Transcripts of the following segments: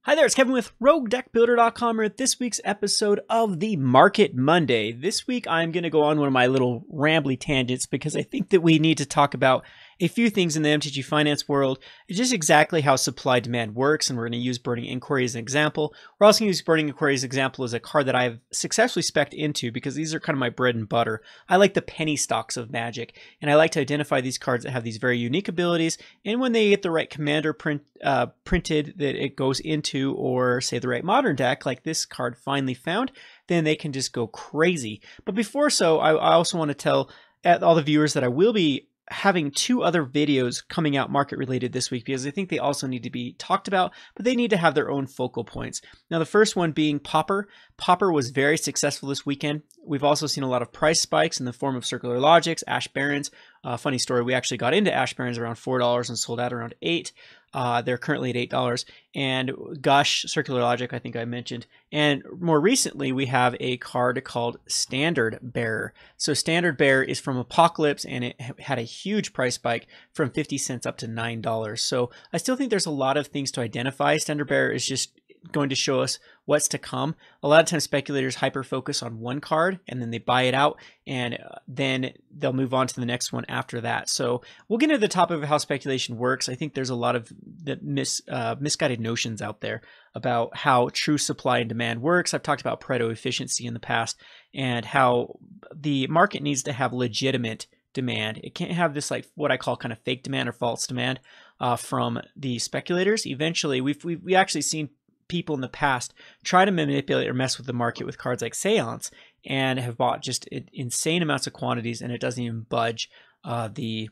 Hi there, it's Kevin with RogueDeckBuilder.com with this week's episode of the Market Monday. This week I'm going to go on one of my little rambly tangents because I think that we need to talk about a few things in the MTG finance world, just exactly how supply demand works, and we're going to use Burning Inquiry as an example. We're also going to use Burning Inquiry as an example as a card that I've successfully spec'd into because these are kind of my bread and butter. I like the penny stocks of Magic, and I like to identify these cards that have these very unique abilities, and when they get the right commander printed that it goes into, or say the right modern deck, like this card finally found, then they can just go crazy. But before so, I also want to tell all the viewers that I will be having two other videos coming out market related this week because I think they also need to be talked about, but they need to have their own focal points. Now, the first one being Pauper. Pauper was very successful this weekend. We've also seen a lot of price spikes in the form of Circular Logics, Ash Barons. Funny story, we actually got into Ash Barons around $4 and sold out around $8. They're currently at $8. And Gush, Circular Logic, I think I mentioned. And more recently, we have a card called Standard Bearer. So Standard Bearer is from Apocalypse, and it had a huge price spike from 50 cents up to $9. So I still think there's a lot of things to identify. Standard Bearer is just going to show us what's to come. A lot of times speculators hyper focus on one card and then they buy it out, and then they'll move on to the next one after that. So we'll get into the topic of how speculation works. I think there's a lot of misguided notions out there about how true supply and demand works. I've talked about Pareto efficiency in the past and how the market needs to have legitimate demand. It can't have this, like, what I call kind of fake demand or false demand from the speculators. Eventually, we've actually seen people in the past try to manipulate or mess with the market with cards like Seance and have bought just insane amounts of quantities, and it doesn't even budge the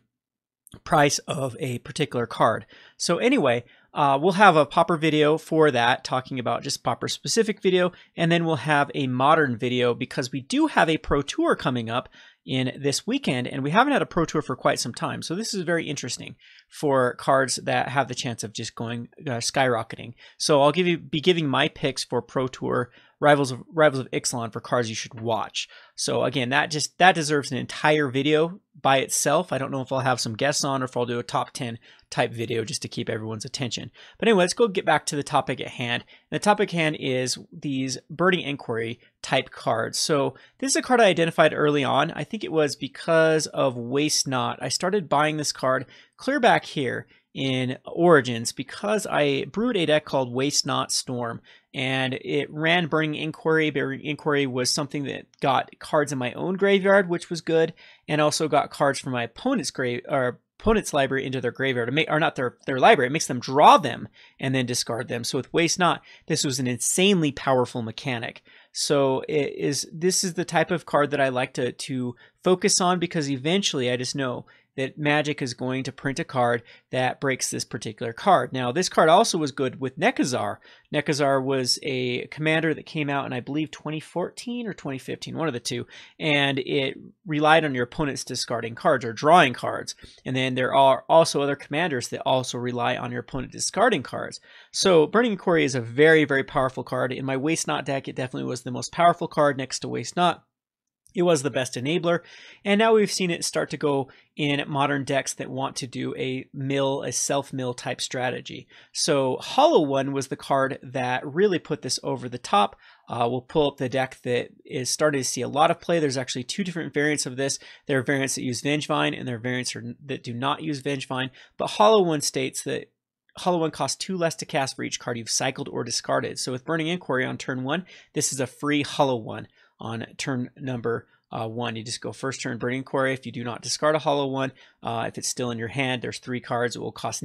price of a particular card. So anyway, we'll have a Pauper video for that, talking about just Pauper specific video, and then we'll have a modern video because we do have a Pro Tour coming up in this weekend, and we haven't had a Pro Tour for quite some time. So this is very interesting for cards that have the chance of just going skyrocketing. So I'll be giving my picks for Pro Tour Rivals of Ixalan for cards you should watch. So again, that deserves an entire video by itself. I don't know if I'll have some guests on or if I'll do a top 10 type video just to keep everyone's attention. But anyway, let's go get back to the topic at hand. And the topic at hand is these Burning Inquiry type cards. So this is a card I identified early on. I think it was because of Waste Not. I started buying this card clear back here in Origins because I brewed a deck called Waste Not Storm, and it ran Burning Inquiry. Burning Inquiry was something that got cards in my own graveyard, which was good, and also got cards from my opponent's library into their graveyard, or not their library. It makes them draw them and then discard them. So with Waste Not, this was an insanely powerful mechanic. So this is the type of card that I like to focus on because eventually I just know that Magic is going to print a card that breaks this particular card. Now, this card also was good with Nekazar. Nekazar was a commander that came out in, I believe, 2014 or 2015, one of the two, and it relied on your opponent's discarding cards or drawing cards. And then there are also other commanders that also rely on your opponent discarding cards. So Burning Inquiry is a very, very powerful card. In my Waste Not deck, it definitely was the most powerful card next to Waste Not. It was the best enabler, and now we've seen it start to go in modern decks that want to do a self-mill type strategy. So Hollow One was the card that really put this over the top. We'll pull up the deck that is starting to see a lot of play. There's actually two different variants of this. There are variants that use Vengevine, and there are variants that do not use Vengevine, but Hollow One states that Hollow One costs 2 less to cast for each card you've cycled or discarded. So with Burning Inquiry on turn 1, this is a free Hollow One. On turn number 1, you just go first turn Burning Inquiry. If you do not discard a Hollow One, if it's still in your hand, there's 3 cards. It will cost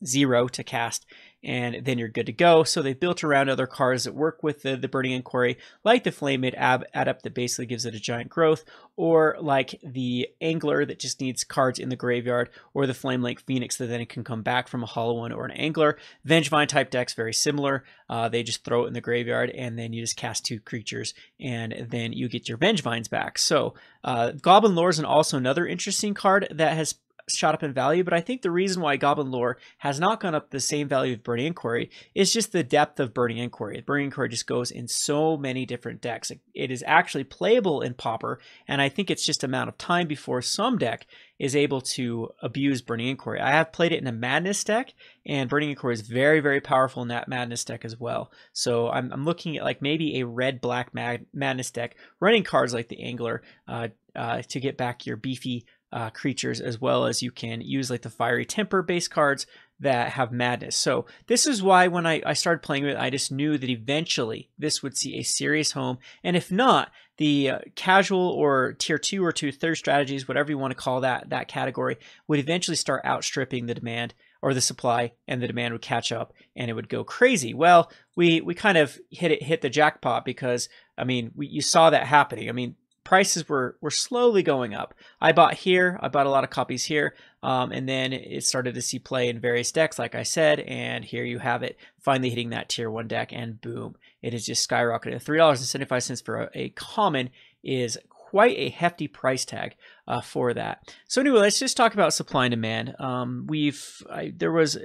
0 to cast, and then you're good to go. So they built around other cards that work with the Burning Inquiry, like the Flame-Made Adept that basically gives it a giant growth, or like the Angler that just needs cards in the graveyard, or the Flame-Link Phoenix that then it can come back from a Hollow One or an Angler. Vengevine type decks, very similar. They just throw it in the graveyard, and then you just cast 2 creatures, and then you get your Vengevines back. So Goblin Lore is also another interesting card that has shot up in value, but I think the reason why Goblin Lore has not gone up the same value of Burning Inquiry is just the depth of Burning Inquiry. Burning Inquiry just goes in so many different decks. It is actually playable in Pauper, and I think it's just a matter of time before some deck is able to abuse Burning Inquiry. I have played it in a Madness deck, and Burning Inquiry is very, very powerful in that Madness deck as well. So I'm looking at like maybe a red-black Madness deck, running cards like the Angler to get back your beefy creatures, as well as you can use like the Fiery Temper base cards that have Madness. So this is why when I started playing with it, I just knew that eventually this would see a serious home. And if not, the casual or tier 2 or tier 3 strategies, whatever you want to call that category, would eventually start outstripping the demand or the supply, and the demand would catch up and it would go crazy. Well, we kind of hit the jackpot, because I mean, you saw that happening. I mean, prices were slowly going up. I bought a lot of copies here, and then it started to see play in various decks, like I said, and here you have it, finally hitting that tier 1 deck, and boom, it is just skyrocketed. $3.75 for a common is quite a hefty price tag for that. So anyway, let's just talk about supply and demand. There was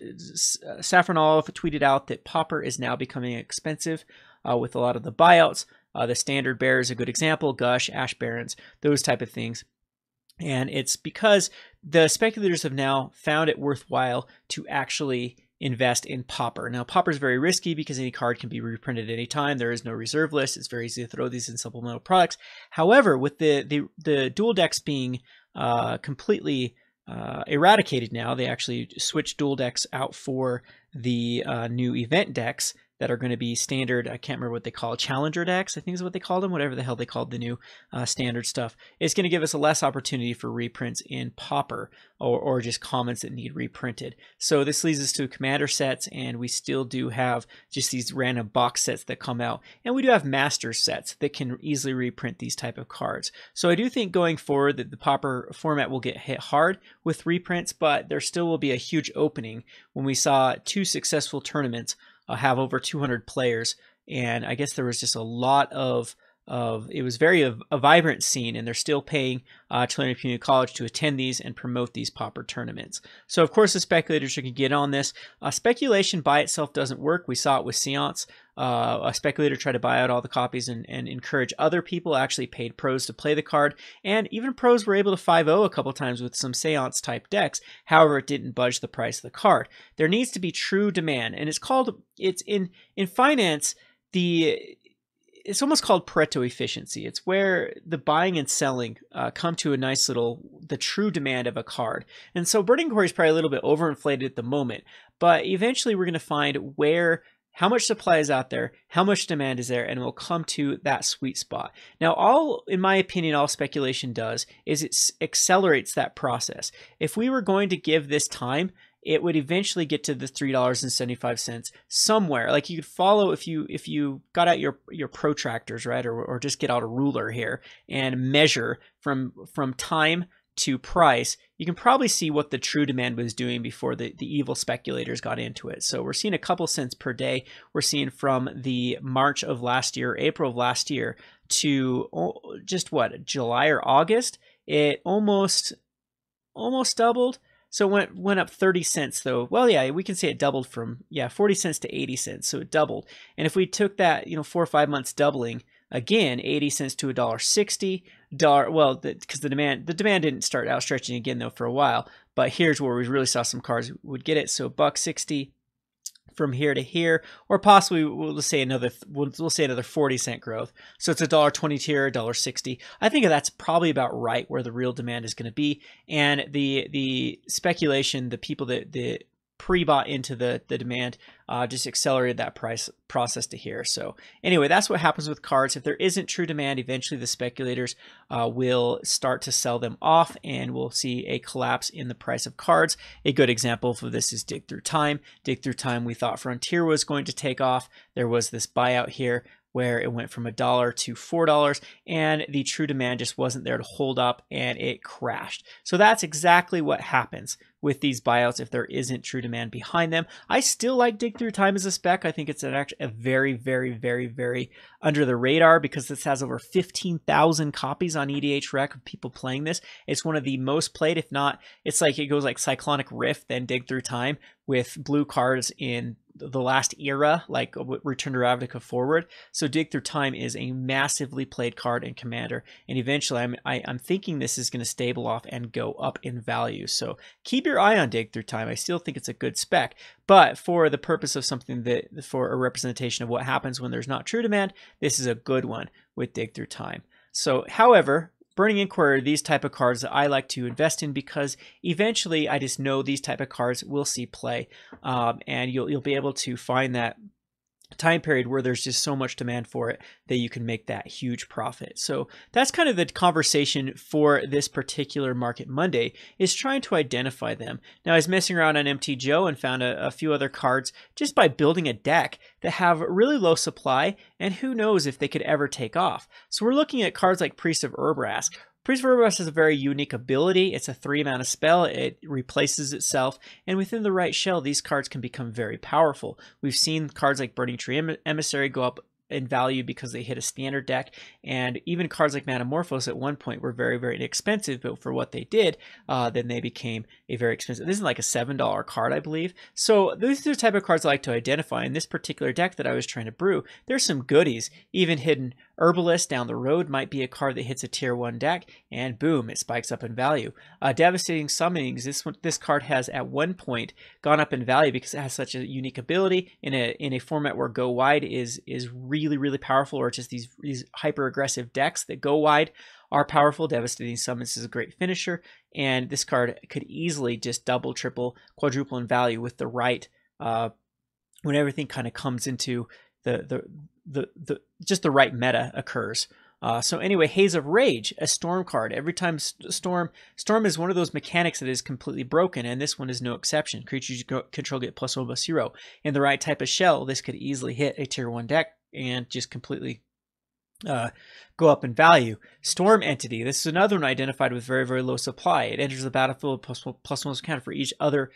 Saffron Olive tweeted out that Pauper is now becoming expensive with a lot of the buyouts. The Standard Bearer is a good example, Gush, Ash Barons, those type of things. And it's because the speculators have now found it worthwhile to actually invest in Pauper. Now, Pauper is very risky because any card can be reprinted at any time. There is no reserve list. It's very easy to throw these in supplemental products. However, with the dual decks being completely eradicated now, they actually switched dual decks out for the new event decks that are going to be standard. I can't remember what they call it, challenger decks, I think is what they called them, whatever the hell they called the new standard stuff. It's going to give us a less opportunity for reprints in Pauper, or just commons that need reprinted. So this leads us to commander sets, and we still do have just these random box sets that come out, and we do have master sets that can easily reprint these type of cards. So I do think going forward that the Pauper format will get hit hard with reprints, but there still will be a huge opening. When we saw 2 successful tournaments have over 200 players, and I guess there was just a lot of it was very a vibrant scene, and they're still paying Tulane Community College to attend these and promote these Pauper tournaments. So of course the speculators can get on this. Speculation by itself doesn't work. We saw it with Seance. A speculator tried to buy out all the copies and encourage other people, actually paid pros to play the card, and even pros were able to 5-0 a couple times with some Seance type decks. However, it didn't budge the price of the card. There needs to be true demand, and it's in finance, it's almost called Pareto efficiency. It's where the buying and selling come to a nice the true demand of a card. And so Burning Inquiry is probably a little bit overinflated at the moment, but eventually we're going to find how much supply is out there, how much demand is there, and we'll come to that sweet spot. Now, in my opinion, all speculation does is it accelerates that process. If we were going to give this time, it would eventually get to the $3.75 somewhere. Like you could follow if you got out your protractors, right, or just get out a ruler here and measure from time to price, you can probably see what the true demand was doing before the evil speculators got into it. So we're seeing a couple cents per day. We're seeing from the March of last year, April of last year, to just July or August, it almost doubled. So it went up 30 cents though. Well, yeah, we can say it doubled from 40 cents to 80 cents. So it doubled. And if we took that 4 or 5 months doubling, again, 80 cents to $1.60. Well, because the demand didn't start outstretching again though for a while. But here's where we really saw some cards would get it. So $1.60 from here to here, or possibly we'll say another 40-cent growth. So it's $1.20 here, $1.60. I think that's probably about right where the real demand is going to be. And the speculation, the people that pre-bought into the demand just accelerated that price process to here. So anyway, that's what happens with cards. If there isn't true demand, eventually the speculators will start to sell them off, and we'll see a collapse in the price of cards. A good example of this is Dig Through Time. Dig Through Time, we thought Frontier was going to take off. There was this buyout here where it went from $1 to $4, and the true demand just wasn't there to hold up, and it crashed. So that's exactly what happens with these buyouts if there isn't true demand behind them. I still like Dig Through Time as a spec. I think it's actually a very, very, very, very under the radar, because this has over 15,000 copies on EDH Rec of people playing this. It's one of the most played, if not, it's like it goes like Cyclonic Rift, then Dig Through Time, with blue cards in the last era, like Return to Ravnica forward. So Dig Through Time is a massively played card in Commander, and eventually I'm thinking this is going to stable off and go up in value. So keep your eye on Dig Through Time. I still think it's a good spec, but for the purpose of something that for a representation of what happens when there's not true demand, this is a good one with Dig Through Time. So, however, Burning Inquiry are these type of cards that I like to invest in because eventually I just know these type of cards will see play, and you'll be able to find that time period where there's just so much demand for it that you can make that huge profit. So that's kind of the conversation for this particular Market Monday, is trying to identify them. Now, I was messing around on MTGO and found a few other cards just by building a deck that have really low supply, and who knows if they could ever take off. So we're looking at cards like Priest of Urbrask. Priest of Urbrask has a very unique ability. It's a 3-mana spell. It replaces itself, and within the right shell, these cards can become very powerful. We've seen cards like Burning Tree Emissary go up in value because they hit a standard deck, and even cards like Metamorphose at one point were very, very inexpensive, but for what they did, then they became a very expensive. This is like a $7 card, I believe. So these are the type of cards I like to identify. In this particular deck that I was trying to brew, there's some goodies. Even Hidden Herbalist down the road might be a card that hits a tier 1 deck, and boom, it spikes up in value. Devastating Summonings, this card has at one point gone up in value because it has such a unique ability in a format where go wide is really, really powerful, or just these hyper aggressive decks that go wide are powerful. Devastating Summons is a great finisher, and this card could easily just double, triple, quadruple in value with the right when everything kind of comes into just the right meta occurs. So anyway, Haze of Rage, a storm card. Every time storm is one of those mechanics that is completely broken, and this one is no exception. Creatures you control get +1/+0. In the right type of shell, this could easily hit a tier 1 deck and just completely go up in value. Storm Entity. This is another one identified with very, very low supply. It enters the battlefield +1 counter for each other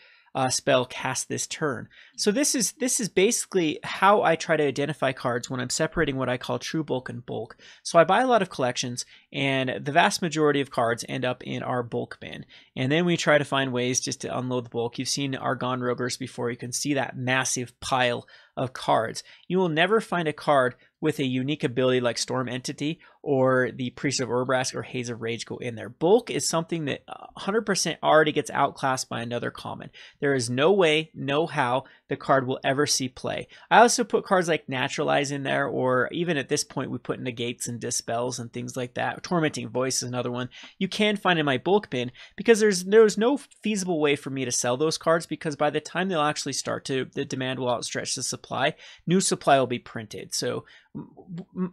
spell cast this turn. So this is basically how I try to identify cards when I'm separating what I call true bulk and bulk. So I buy a lot of collections, and the vast majority of cards end up in our bulk bin. And then we try to find ways just to unload the bulk. You've seen our Gone Rogers before. You can see that massive pile of cards. You will never find a card with a unique ability like Storm Entity or the Priest of Urbrask or Haze of Rage go in there. Bulk is something that 100% already gets outclassed by another common. There is no way, no how the card will ever see play. I also put cards like Naturalize in there, or even at this point we put Negates and Dispels and things like that. Tormenting Voice is another one you can find in my bulk bin, because there's no feasible way for me to sell those cards, because by the time they'll actually start to, the demand will outstretch the supply. New supply will be printed. So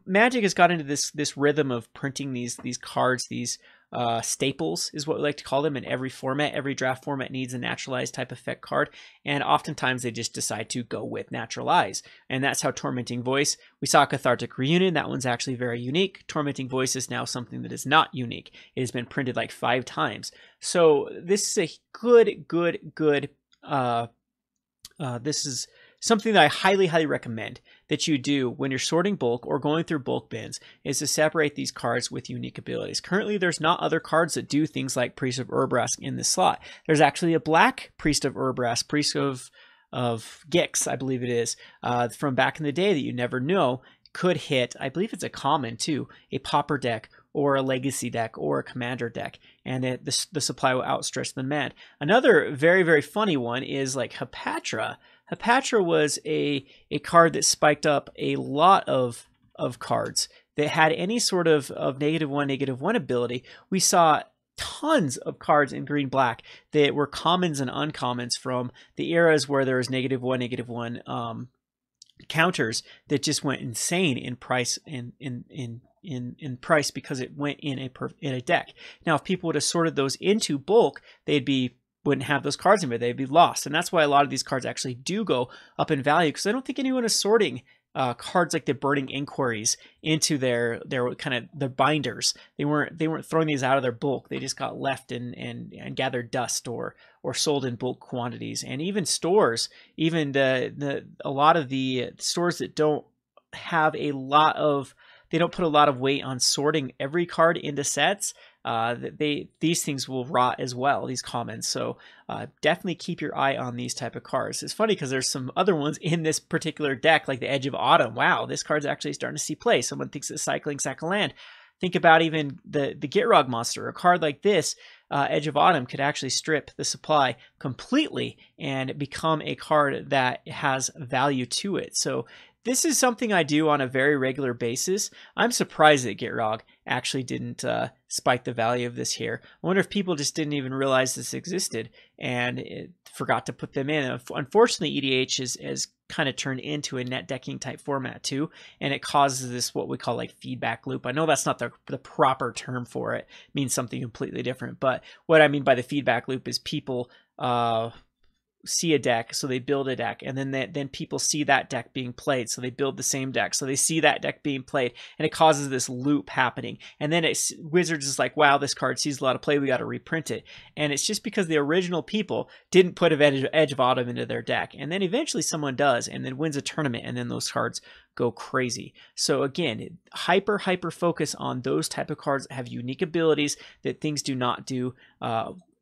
Magic has got into this rhythm of printing these cards, these staples is what we like to call them in every format. Every draft format needs a Naturalized type effect card, and oftentimes they just decide to go with Naturalize. And that's how Tormenting Voice, we saw Cathartic Reunion, that one's actually very unique. Tormenting Voice is now something that is not unique. It has been printed like 5 times. So this is a good this is something that I highly, highly recommend that you do when you're sorting bulk or going through bulk bins, is to separate these cards with unique abilities. Currently, there's not other cards that do things like Priest of Urbrask in this slot. There's actually a black Priest of Urbrask, Priest of Gix, I believe it is, from back in the day that you never know could hit, I believe it's a common too, a Pauper deck or a Legacy deck or a Commander deck, and the supply will outstretch the demand. Another very, very funny one is like Hepatra. Hepatra was a card that spiked up a lot of cards that had any sort of -1/-1 ability. We saw tons of cards in green-black that were commons and uncommons from the eras where there was -1/-1 counters that just went insane in price in price because it went in a deck. Now, if people would have sorted those into bulk, wouldn't have those cards in there. They'd be lost. And that's why a lot of these cards actually do go up in value, because I don't think anyone is sorting cards like the Burning Inquiries into their kind of the binders. They weren't throwing these out of their bulk. They just got left and gathered dust or sold in bulk quantities. And even stores, even a lot of the stores that don't have they don't put a lot of weight on sorting every card into sets. these things will rot as well, these commons. So definitely keep your eye on these type of cards. It's funny because there's some other ones in this particular deck, like the Edge of Autumn. Wow, this card's actually starting to see play. Someone thinks it's cycling sack of land. Think about even the Gitrog monster. A card like this, Edge of Autumn, could actually strip the supply completely and become a card that has value to it. So this is something I do on a very regular basis. I'm surprised that Gitrog actually didn't spike the value of this here. I wonder if people just didn't even realize this existed and forgot to put them in. Unfortunately, EDH has kind of turned into a net decking type format too, and it causes this what we call like feedback loop. I know that's not the proper term for it. It means something completely different, but what I mean by the feedback loop is people see a deck, so they build a deck, and then people see that deck being played, so they build the same deck, so they see that deck being played, and it causes this loop happening. And then Wizards is like, wow, this card sees a lot of play, we got to reprint it. And it's just because the original people didn't put Edge of Autumn into their deck, and then eventually someone does, and then wins a tournament, and then those cards go crazy. So again, hyper focus on those type of cards that have unique abilities that things do not do.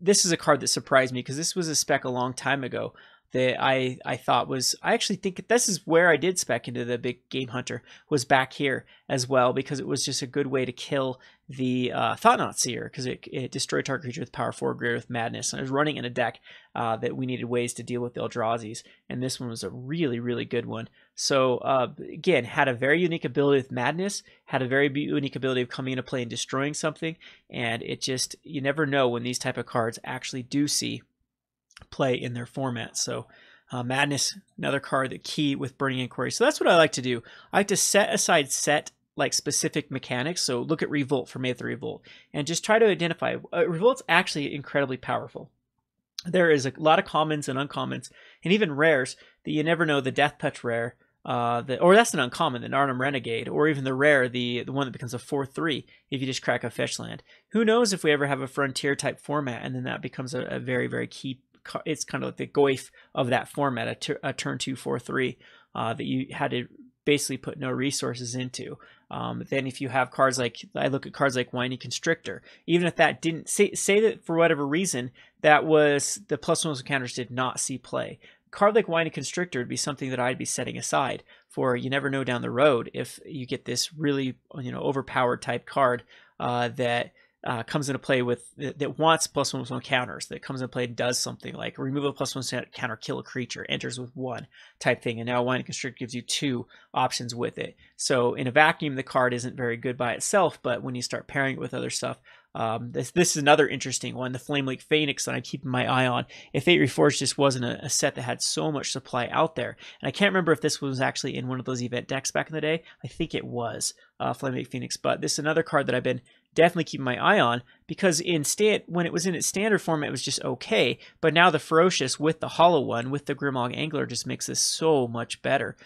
This is a card that surprised me because this was a spec a long time ago that I thought was, I actually think this is where I did spec into the big game hunter, was back here as well, because it was just a good way to kill the Thought-Knot Seer, because it destroyed target creature with power 4 greater with madness. And I was running in a deck that we needed ways to deal with the Eldrazi's, and this one was a really good one. So again, had a very unique ability with madness, had a very unique ability of coming into play and destroying something, and it just, you never know when these type of cards actually do see play in their format. So madness, another card that key with Burning Inquiry. So that's what I like to do. I like to set aside like specific mechanics. So look at Revolt for Math Revolt and just try to identify. Revolt's actually incredibly powerful. There is a lot of commons and uncommons and even rares that you never know. The Death Touch rare, or that's an uncommon, the Narnum Renegade, or even the rare, the one that becomes a 4/3 if you just crack a fetch land. Who knows if we ever have a frontier type format and then that becomes a very key. It's kind of like the Goif of that format, a turn 2 4/3 that you had to basically put no resources into. Then if you have cards like, I look at cards like Whiny Constrictor, even if that didn't say that for whatever reason that was the +1 counters did not see play. A card like Whiny Constrictor would be something that I'd be setting aside for, you never know down the road if you get this really overpowered type card that comes into play with, that wants +1/+1 counters, that comes into play and does something like remove a +1 counter, kill a creature, enters with 1 type thing, and now Whiny Constrict gives you 2 options with it. So in a vacuum, the card isn't very good by itself, but when you start pairing it with other stuff, this is another interesting one, the Flameleak Phoenix, that I'm keeping my eye on. If Fate Reforged just wasn't a set that had so much supply out there, and I can't remember if this was actually in one of those event decks back in the day. I think it was Flameleak Phoenix, but this is another card that I've been definitely keeping my eye on, because when it was in its standard format, it was just okay, but now the Ferocious with the Hollow one, with the Grimog Angler, just makes this so much better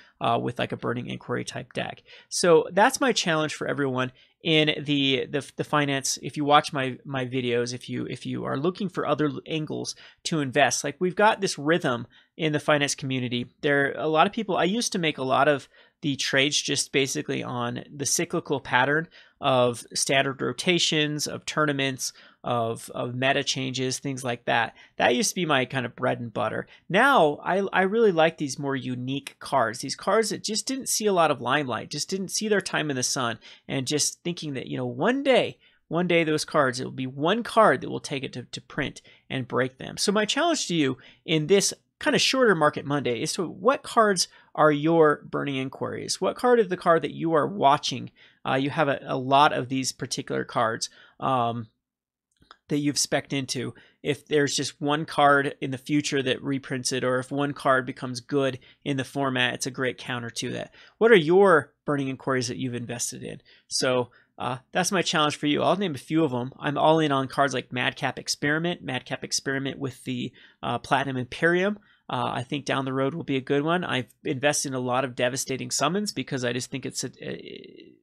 with like a Burning Inquiry type deck. So that's my challenge for everyone in the finance. If you watch my videos, if you are looking for other angles to invest, like we've got this rhythm in the finance community. There are a lot of people, I used to make a lot of the trades just basically on the cyclical pattern of standard rotations, of tournaments, of meta changes, things like that. That used to be my kind of bread and butter. Now, I really like these more unique cards, these cards that just didn't see a lot of limelight, just didn't see their time in the sun, and just thinking that, one day those cards, it will be one card that will take it to print and break them. So my challenge to you in this kind of shorter Market Monday is to, what cards are your Burning Inquiries? What card is the card that you are watching? You have a lot of these particular cards that you've spec'd into. If there's just one card in the future that reprints it, or if one card becomes good in the format, it's a great counter to that. What are your Burning Inquiries that you've invested in? So that's my challenge for you. I'll name a few of them. I'm all in on cards like Madcap Experiment with the Platinum Imperium. I think down the road will be a good one. I've invested in a lot of Devastating Summons because I just think it's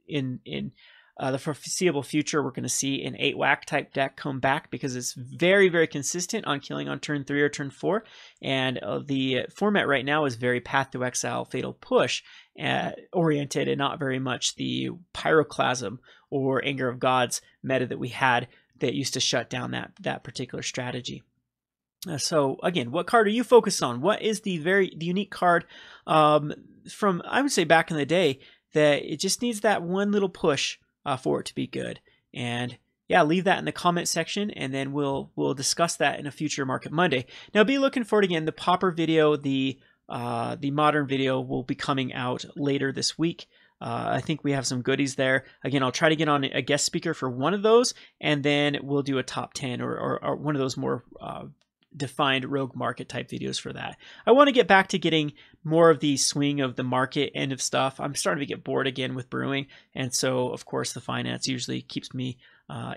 in the foreseeable future, we're going to see an 8-whack type deck come back because it's very consistent on killing on turn 3 or turn 4. And the format right now is very Path to Exile, Fatal Push oriented, and not very much the Pyroclasm or Anger of Gods meta that we had that used to shut down that particular strategy. So again, what card are you focused on? What is the unique card from, I would say, back in the day that it just needs that one little push for it to be good? And yeah, leave that in the comment section, and then we'll discuss that in a future Market Monday. Now, be looking for it again. The Pauper video, the modern video will be coming out later this week. I think we have some goodies there. Again, I'll try to get on a guest speaker for one of those, and then we'll do a top 10 or one of those more defined rogue market type videos for that. I want to get back to getting more of the swing of the market end of stuff. I'm starting to get bored again with brewing, and so of course the finance usually keeps me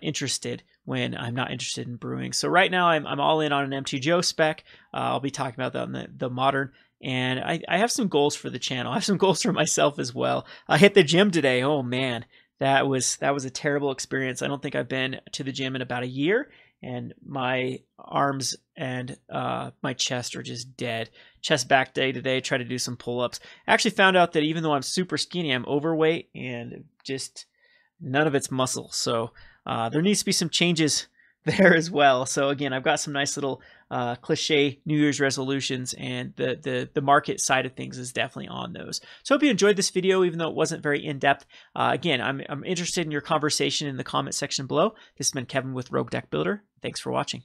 interested when I'm not interested in brewing. So right now I'm all in on an MTGO spec. I'll be talking about that on the modern, and I have some goals for the channel. I have some goals for myself as well. I hit the gym today. Oh man, that was a terrible experience. I don't think I've been to the gym in about a year, and my arms and my chest are just dead. Chest back day today, try to do some pull-ups. I actually found out that even though I'm super skinny, I'm overweight and just none of it's muscle. So there needs to be some changes there as well. So again, I've got some nice little cliche New Year's resolutions, and the market side of things is definitely on those. So I hope you enjoyed this video, even though it wasn't very in-depth. Again, I'm interested in your conversation in the comment section below. This has been Kevin with Rogue Deck Builder. Thanks for watching.